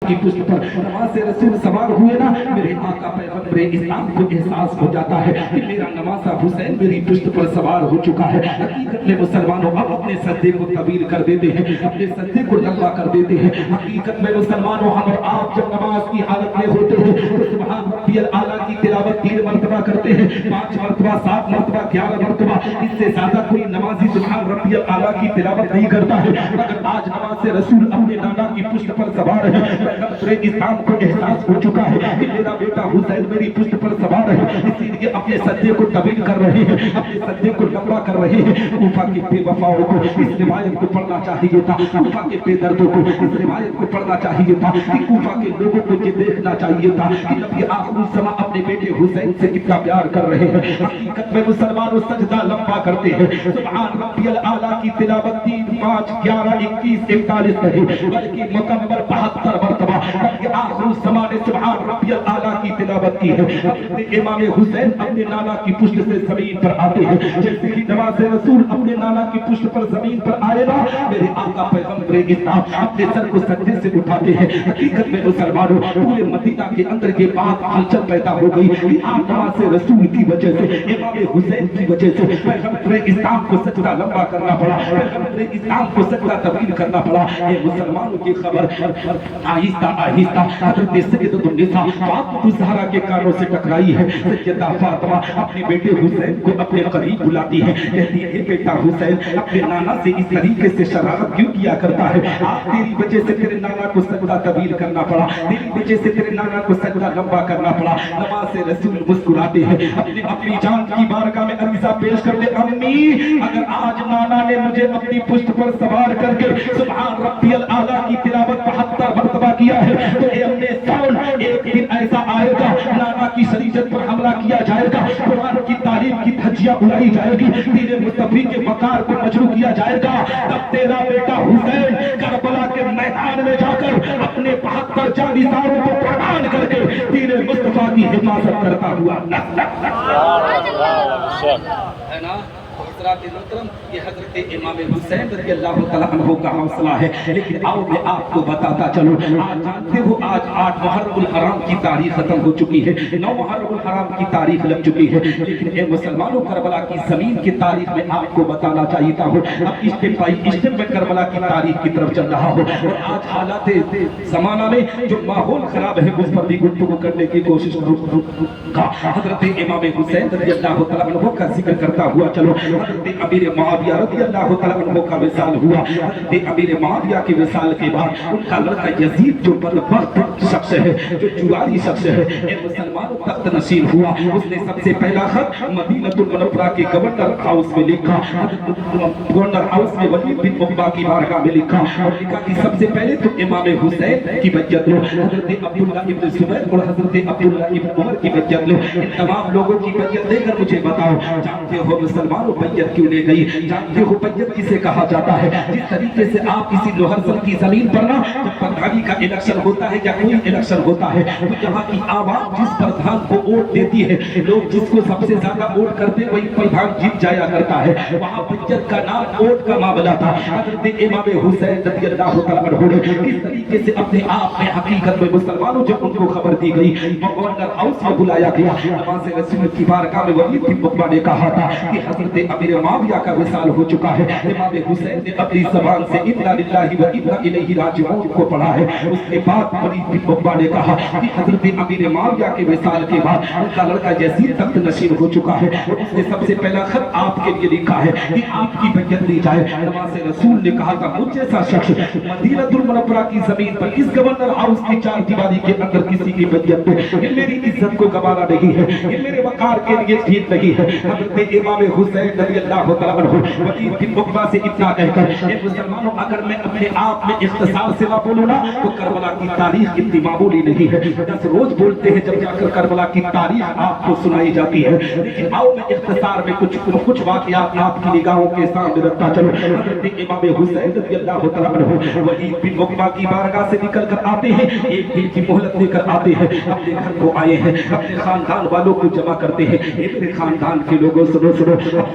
की पुष्ट पर नमाज रसूल सवार हुए ना, मेरे आका पैगंबर इस्लाम को एहसास हो जाता है कि मेरा नवासा हुसैन मेरी पुष्ट पर सवार हो चुका है। हकीकत में मुसलमानों अब अपने सज्जे को तवील कर देते हैं, अपने सज्जे को लंबा कर देते हैं। हकीकत में मुसलमानों हम और आप जब नमाज की हालत में होते हैं तो सुभान रब्बियल आला की तिलावत 3 मरतबा करते हैं, 5 मरतबा, 7 मरतबा, 11 मरतबा, इससे ज्यादा कोई नमाजी सुभान रब्बियल आला की तिलावत नहीं करता है। मगर आज नमाज रसूल अपने नाना की पुष्ट पर सवार है। पैगंबर इस्लाम को एहसास हो चुका है कि मेरा बेटा हुसैन मेरी पुष्ट पर सवार है, इसीलिए अपने सज्जे को तवील कर रहे हैं, अपने सज्जे को लंबा कर रहे हैं। कूफा के बेवफाओं को इस रिवायत को पढ़ना चाहिए था, कूफा के बेदर्दों को इस रिवायत को पढ़ना चाहिए था, कि कूफा के लोगों को ये देखना चाहिए था कि नबी आखिरी समय अपने बेटे हुसैन से कितना प्यार कर रहे हैं। हकीकत में मुसलमानों सजदा लंबा करते हैं, सुभान रब्बियल आला की तिलावत 3, 5, 11, 21, 41 नहीं बल्कि मुकम्मल 72 मरतबा नबी आखिरी समय ने सुभान रब्बियल आला की तिलावत की है। हज़रत इमाम हुसैन अपने नाना की पुष्ट से जमीन पर आते हैं, जैसे ही नवाज रसूल अपने नाना की पुष्ट पर जमीन पर आए ना, मेरे आका पैगंबर इस्लाम अपने सर को सज्जे से उठाते हैं। हकीकत में मुसलमानों पूरे मदीना के अंदर ये बात हलचल पैदा हो गई कि आप नवाज रसूल की वजह से, इमाम हुसैन की वजह से पैगंबर इस्लाम को सजदा लंबा करना पड़ा, पैगंबर इस्लाम को सजदा तवील करना पड़ा। ये मुसलमानों की खबर आहिस्ता आहिस्ता हज़रत सैयदतुन्निसा फातिमा ज़हरा के कानों से टकराई है। सैयदा फातिमा अपने बेटे हुसैन को अपने करीब बुलाती है, कहती है बेटा हुसैन अपने नाना से इस तरीके से शरारत क्यों किया करता है? आज तेरी वजह से तेरे नाना को सजदा तवील करना पड़ा, तेरी वजह से तेरे नाना को सजदा लंबा करना पड़ा। नवाज रसूल मुस्कुराते हैं, अपनी अपनी जान की बारगाह में अरीज़ा पेश करते, अम्मी अगर आज नाना ने मुझे अपनी पुष्ट पर सवार करके सुभान रब्बियल आला की तिलावत 72 मरतबा किया है तो ये अपने साउंड एक दिन ऐसा आएगा, नाना की शरीयत पर हमला किया जाएगा, कुरान की तारीफ की धज्जियां उड़ाई जाएगी, तेरे मुस्तफी के वकार को मजरू किया जाएगा। तब तेरा बेटा हुसैन करबला के मैदान में जाकर अपने 72 जानिसारों को कुर्बान करके तेरे मुस्तफा की हिफाजत करता हुआ है ना। ये हज़रत इमाम हुसैन रज़ियल्लाहु तआला अन्हु का हौसला है। लेकिन आओ मैं आपको बताता चलूं, आज जानते हो आज 8 मुहर्रमुल हराम की तारीख खत्म हो चुकी है, 9 मुहर्रमुल हराम की तारीख लग चुकी है। लेकिन ए मुसलमानों करबला की जमीन की तारीख में आपको बताना चाहता हूँ। अब स्टेप बाय स्टेप में करबला की तारीख की तरफ चल रहा हूँ और आज हालात जमाना में जो माहौल खराब है उस पर भी गुफ्तगू करने की कोशिश करूंगा। हज़रत इमाम हुसैन रज़ियल्लाहु तआला अन्हु का जिक्र करता हुआ चलो। हज़रत अमीर मुआविया रज़ियल्लाहु तआला अन्हु का विसाल हुआ। हज़रत अमीर मुआविया के विसाल के बाद उनका लड़का यजीद जो बदबख्त शख्स है, जो जुआरी शख्स है, ये मुसलमानों तख्त नशीन हुआ। उसने सबसे पहला खत मदीनतुल मुनव्वरा के गवर्नर हाउस में लिखा, गवर्नर हाउस में वलीद बिन उक़बा की बारगाह में लिखा और लिखा कि सबसे पहले तो इमाम हुसैन की बैयत लो, हज़रत अब्दुल्लाह इब्न ज़ुबैर और हज़रत अब्दुल्लाह इब्न उमर की बैयत लो। इन तमाम लोगों की बैयत लेकर मुझे बताओ, जानते हो मुसलमानों बैयत क्यों ले गई? जानते हो बैयत किसे कहा जाता है? जिस तरीके से आप किसी लोहरसल की जमीन पर ना जब प्रधानी का इलेक्शन होता है या कोई इलेक्शन होता है तो यहाँ की आवाम जिस प्रधान को वोट देती है, लोग जिसको सबसे ज्यादा वोट करते वही प्रधान जीत जाया करता है। वहाँ बैयत का नाम वोट का मामला था। हज़रत इमाम हुसैन रज़ियल्लाहु तआला अन्हु ने किस तरीके से अपने आप में हकीकत में मुसलमानों जब उनको खबर दी गई, गवर्नर हाउस में बुलाया गया, नवाज़ रसूल की बारगाह में वलीद बिन उक़बा ने कहा था कि हज़रत अमीर मुआविया का विसाल हो चुका है। इमाम हुसैन ने अपनी ज़बान से इन्ना लिल्लाहि व इन्ना इलैहि राजिऊन को पढ़ा है। उसके बाद वलीद बिन उक़बा ने कहा कि हज़रत अमीर मुआविया के विसाल के बाद उनका लड़का यजीद तख्त नशीन हो चुका है और उसने सबसे पहला खत आपके लिए लिखा है कि आपकी बैयत ली जाए। नवाज़ रसूल ने कहा था मुझ जैसा शख्स मदीनतुल मुनव्वरा की जमीन पर इस गवर्नर हाउस की 4 दीवारी के अंदर किसी की बैयत पे ये मेरी इज्जत को गवारा नहीं है, ये मेरे वकार के लिए ठीक नहीं है। हज़रत इमाम हुसैन रज़ियल्लाहु तआला अन्हु वलीद बिन उक़बा से इतना कहकर, ए मुसलमानों अगर मैं अपने आप में इख्तिसार से ना बोलूं ना तो करबला की तारीख इतनी मामूली नहीं है। 10 रोज बोलते हैं जब जाकर करबला की तारीख आपको सुनाई जाती है। लेकिन आओ मैं इख्तिसार में कुछ वाक़यात आपकी निगाहों के सामने रखता चलूं। हज़रत इमाम हुसैन रज़ियल्लाहु तआला अन्हु वलीद बिन उक़बा की बारगाह से निकल कर आते हैं, एक दिन की मोहलत लेकर आते हैं, अपने घर को आए हैं, अपने खानदान वालों को जमा करते हैं। अपने खानदान के लोगों सुनो,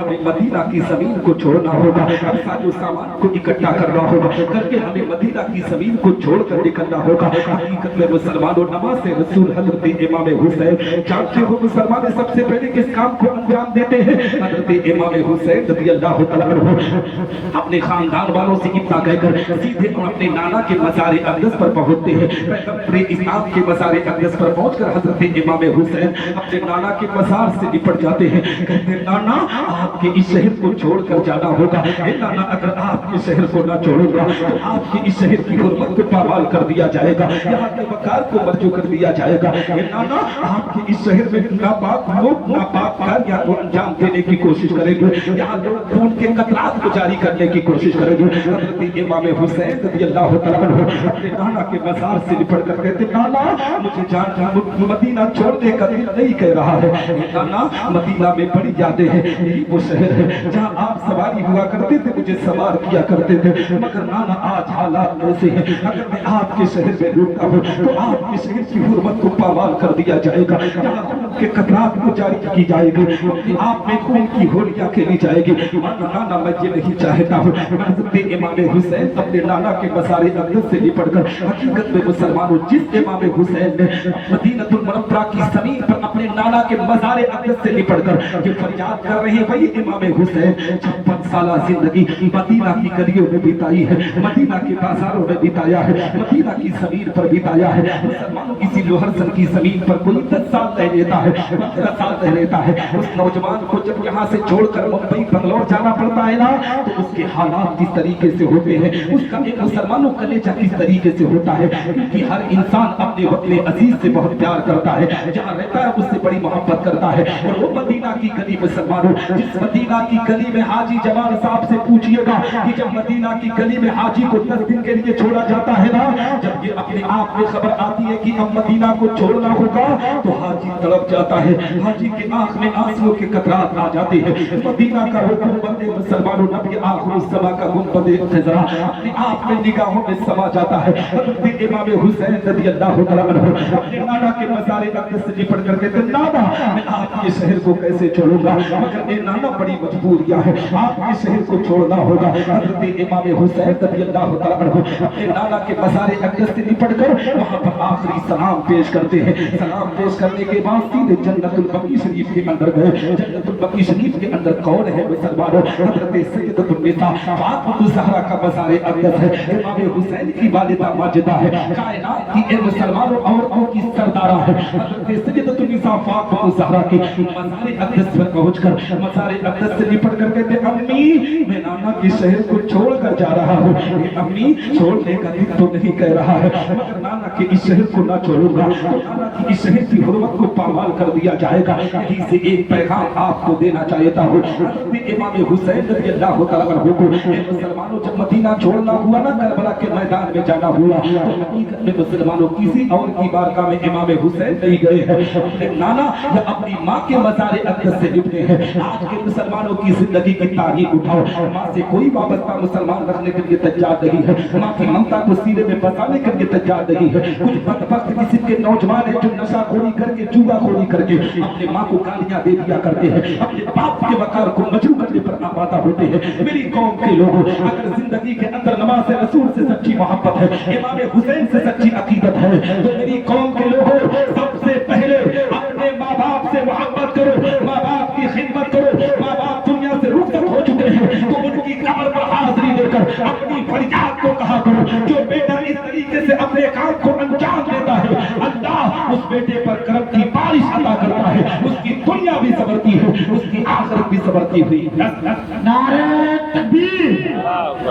हमें मदीना की जमीन को छोड़ना होगा, अब साजो सामान को इकट्ठा करना होगा, करके हमें मदीना की जमीन को छोड़कर निकलना होगा। हकीकत में मुसलमानों, नमाज़ रसूल हजरत इमाम हुसैन, जानते हो मुसलमान सबसे पहले किस काम को अंजाम देते हैं? हजरत इमाम हुसैन रज़ियल्लाहु तआला अन्हु अपने खानदान वालों से इतना कहकर सीधे अपने नाना के मज़ार अक़दस पर पहुंचते हैं। पैगंबर इस्लाम के मज़ार अक़दस पर पहुंचकर हजरत इमाम हुसैन अपने नाना के मज़ार से निपट जाते हैं। कहते हैं, नाना आपके इस शहर को छोड़कर जाना होगा। नाना अगर आपके शहर को ना छोड़ूंगा तो आपके इस शहर की हुर्मत को पामाल कर दिया जाएगा, यहाँ के वकार को मर्जू कर दिया जाएगा। नाना आपके इस शहर में नापाक लोग नापाक कार्य को अंजाम देने की कोशिश करेंगे, यहाँ लोग खून के कतरात को जारी करने की कोशिश करेंगे। हज़रत इमाम हुसैन रज़ियल्लाहु तआला अन्हु अपने नाना के मज़ार से निपट कर कहते, नाना मुझे जान मदीना छोड़ने का दिल नहीं कह रहा है। नाना मदीना में बड़ी यादें हैं, यही वो शहर है जहाँ आप सवारी हुआ करते थे, मुझे सवार किया करते थे। मगर नाना आज हालात ऐसे हैं, अगर मैं आपके शहर में रुकता हूँ तो आपके शहर की हुर्मत को पामाल कर दिया जाएगा, जहाँ खून के कतरात को जारी की जाएगी, आप में खून की होलियां खेली जाएगी। नाना मैं ये नहीं चाहता हूँ। हज़रत इमाम हुसैन अपने नाना के मज़ार अक़दस से निपटकर, हकीकत में मुसलमानों जिस इमाम हुसैन ने मदीनतुल मुनव्वरा की ज़मीन पर अपने नाना के मज़ार अक़दस से निपटकर ये फरियाद कर रहे हैं, वही इमाम हुसैन 56 साल जिंदगी मदीना की गलियों में बिताई है, मदीना के बाजारों में बिताया है, मदीना की जमीन पर बिताया है। मुसलमानों किसी लोहरसन की जमीन पर कोई 10 साल रह लेता है, 15 साल रह लेता है, उस नौजवान को जब यहाँ से छोड़कर मुंबई बंगलौर जाना पड़ता है ना, तो उसके हालात किस तरीके से होते हैं, उसका एक मुसलमानों कलेजा किस तरीके से होता है। क्योंकि हर इंसान अपने अपने अजीज से बहुत प्यार करता है, जहाँ रहता है उससे बड़ी मोहब्बत करता है। और वो मदीना की गली मुसलमानों, जिस मदीना की गली में हाजी जवान साहब से पूछिएगा कि जब मदीना की गली में हाजी को 10 दिन के लिए छोड़ा जाता है ना, जब ये अपने आप में खबर आती है कि अब मदीना को छोड़ना होगा, तो हाजी तड़प जाता है, हाजी के आंख में आंसुओं के कतरात आ जाते हैं। मदीना का वो गुंबद मुसलमानों, नबी आखिर समा का गुंबद खज़रा अपने आप में निगाहों में समा जाता है। हज़रत इमाम हुसैन रज़ियल्लाहु तआला अन्हु अपने नाना के मज़ार अक़दस से निपट कर कहते, नाना मैं आपके शहर को कैसे छोड़ूंगा, मगर ये नाना बड़ी मजबूरियां है, आपके शहर को छोड़ना होगा। हज़रत इमाम हुसैन रज़ियल्लाहु तआला अन्हु अपने नाना के मज़ार अक़दस से निपट कर वहां पर आखिरी सलाम पेश करते हैं। सलाम पेश करने के बाद सीधे जन्नतुल बकी शरीफ के अंदर गए। जन्नतुल बकी शरीफ के अंदर कौन है मुसलमानों? हज़रत सैयदतुन निसा फातिमा ज़हरा का मज़ार अक़दस है, इमाम हुसैन की वालिदा माजिदा है, कायनात की मुसलमानों औरतों की सरदारा है। हज़रत सैयदतुन निसा फातिमा ज़हरा के मज़ार अक़दस पर पहुंचकर मज़ार अक़दस से निपट कर कहते, अम्मी मैं नाना के शहर को छोड़कर जा रहा हूँ। अम्मी छोड़ने का दिल तो नहीं कह रहा है, मगर नाना के इस शहर को ना छोड़ूंगा तो नाना की इस शहर की हुर्मत को पामाल कर दिया जाएगा। यहीं से एक पैगाम आपको देना चाहता हूँ। हज़रत इमाम हुसैन रज़ियल्लाहु तआला अन्हु को मुसलमानों जब मदीना छोड़ना हुआ ना, करबला के मैदान में जाना हुआ, तो हकीकत में मुसलमानों किसी और की बारगाह में इमाम हुसैन नहीं गए हैं, अपने नाना या अपनी माँ के मज़ार अक़दस से निपटे हैं। आज के मुसलमानों की जिंदगी की तारीख उठाओ, माँ से कोई वाबस्ता मुसलमान रखने के लिए तैयार नहीं है, माँ की ममता को सीने में बसाने के लिए तैयार नहीं है। कुछ बदबख्त किस्म के नौजवान है जो नशाखोरी करके, जुआखोरी करके अपने माँ को गालियां दे दिया करते हैं, अपने बाप के वकार को मजरू करने पर आबादा होते हैं। मेरी कौम के लोगों, अगर जिंदगी के अंदर नमाज रसूल से सच्ची मोहब्बत है, इमाम हुसैन से सच्ची अकीदत है, तो मेरी कौम के लोगों सबसे पहले अपने माँ बाप से मोहब्बत करो, माँ बाप की खिदमत करो। माँ बाप दुनिया से रुखसत हो चुके हैं तो उनकी कब्र पर हाजिरी देकर अपनी फरियाद को कहा करो। जो बेटा इस तरीके से अपने काम को अंजाम देता है, अल्लाह उस बेटे पर करम की बारिश अता करता है, उसकी दुनिया भी संवरती है, उसकी आखिरत भी संवरती हुई। नारे तकबीर,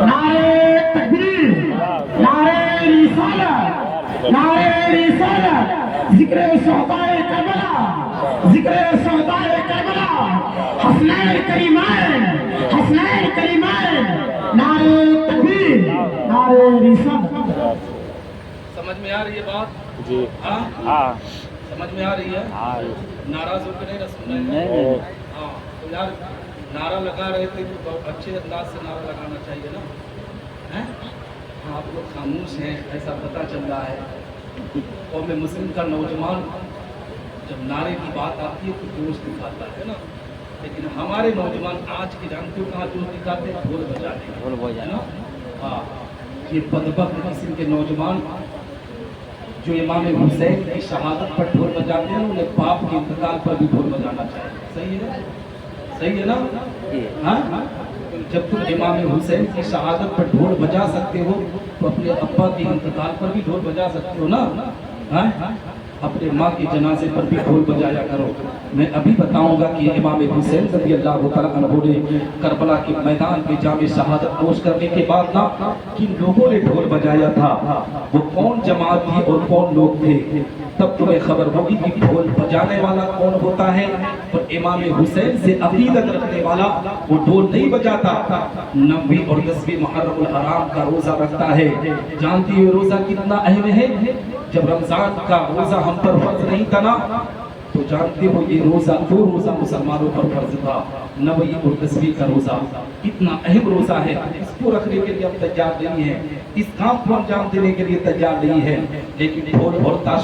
नारे तकबीर, नारे रिसालत, नारे रिसालत, जिक्र शोहदाए करबला, जिक्र शोहदाए करबला, हसनैन करीमैन, हसनैन करीमैन, नारे तकबीर, नारे रिसालत। समझ में आ रही है बात? जी हाँ, समझ में आ रही है? नाराज होकर नहीं सुन रहे हैं? हाँ, तो यार नारा लगा रहे थे तो बहुत अच्छे अंदाज से नारा लगाना चाहिए ना, हैं? हाँ, आप लोग खामोश हैं ऐसा पता चल रहा है। कौम मुस्लिम का नौजवान जब नारे की बात आती है तो जोश दिखाता है ना, لیکن ہمارے نوجوان آج کے جانتے ہو کہاں جو دکھاتے ہیں ڈھول بجاتے ہیں نا. ہاں یہ بدبخت قسم کے نوجوان جو امام حسین کی شہادت پر ڈھول بجاتے ہیں انہیں باپ کے انتقال پر بھی ڈھول بجانا چاہیے. صحیح ہے نا؟ صحیح ہے نا؟ ہاں جب تم امام حسین کی شہادت پر ڈھول بجا سکتے ہو تو اپنے ابا کے انتقال پر بھی ڈھول بجا سکتے ہو نا. ہاں اپنے ماں کے جنازے پر بھی ڈھول بجایا کرو. میں ابھی بتاؤں گا کہ امام حسین رضی اللہ تعالیٰ عنہ نے کربلا کے میدان میں جام شہادت نوش کرنے کے بعد نا کن لوگوں نے ڈھول بجایا تھا، وہ کون جماعت تھی اور کون لوگ تھے، تب تمہیں خبر ہوگی کہ ڈھول بجانے والا کون ہوتا ہے. اور امام حسین سے عقیدت رکھنے والا وہ ڈھول نہیں بجاتا. 9ویں اور 10ویں محرم الحرام کا روزہ رکھتا ہے. جانتی ہو روزہ کتنا اہم ہے؟ جب رمضان کا روزہ ہم پر فرض نہیں تھا نا تو جانتے ہو یہ روزہ 2 روزہ مسلمانوں پر فرض تھا. 9ویں اور 10ویں کا روزہ کتنا اہم روزہ ہے. اس کو رکھنے کے لیے ہم تیار نہیں ہیں، اس کام کو انجام دینے کے لیے تیار نہیں ہے، لیکن ڈھول اور تاش